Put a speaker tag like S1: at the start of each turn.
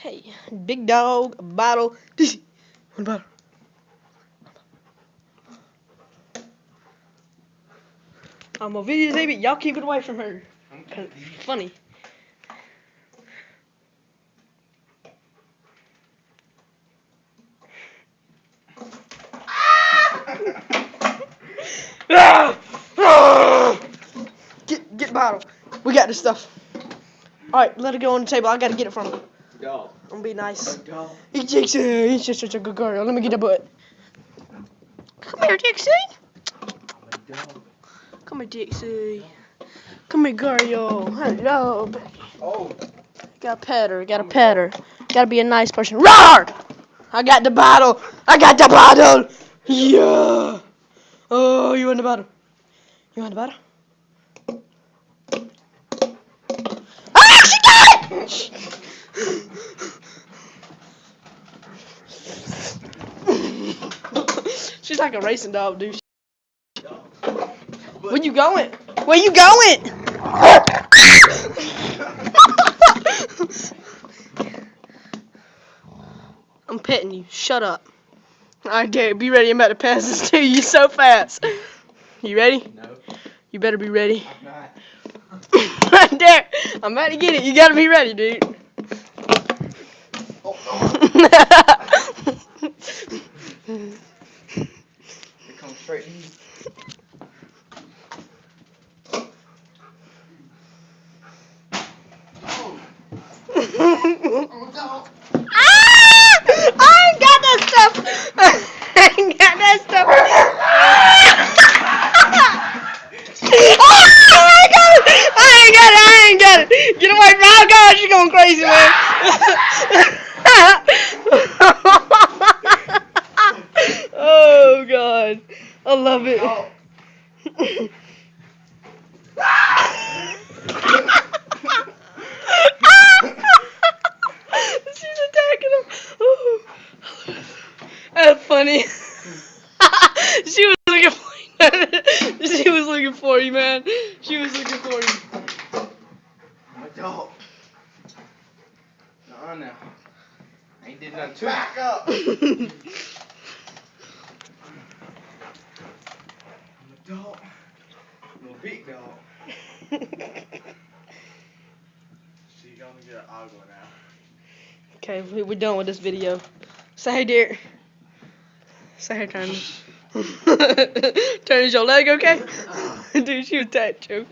S1: Okay, big dog, a bottle. What bottle? I'm a videotape it. Y'all keep it away from her. Cause it's funny. Get the bottle. We got this stuff. Alright, let it go on the table. I gotta get it from her.
S2: Dog.
S1: I'm gonna be nice.
S2: Dog.
S1: He's just such a good girl. Let me get the butt. Come here, Dixie. Come here, Dixie. Come here, girl. Hello.
S2: Oh.
S1: Gotta pet her. Gotta pet her. Gotta be a nice person. Roar! I got the bottle. I got the bottle. Yeah. Oh, you want the bottle? You want the bottle? Ah, she got it! She's like a racing dog, dude. Where you going? Where you going? I'm petting you. Shut up. Alright, Derek, be ready. I'm about to pass this to you so fast. You ready?
S2: No.
S1: You better be ready.
S2: I'm not.
S1: Derek, I'm about to get it. You gotta be ready, dude.
S2: Oh. It comes straight to you.
S1: I ain't got that stuff. I ain't got that stuff. I ain't got it. Get away from me. Oh, God, she's going crazy, man. Oh, God. I love it. She's attacking him. Ooh. That's funny. She was looking for you. She was looking for you, man. She was looking for you.
S2: My dog. No, no. I ain't did nothing to back up. I'm a dog. I'm a big dog. She's gonna get an agua now.
S1: Okay, we're done with this video. Say hey, Derek. Say hey, Turner. Turner's your leg okay? Dude, she was that joke.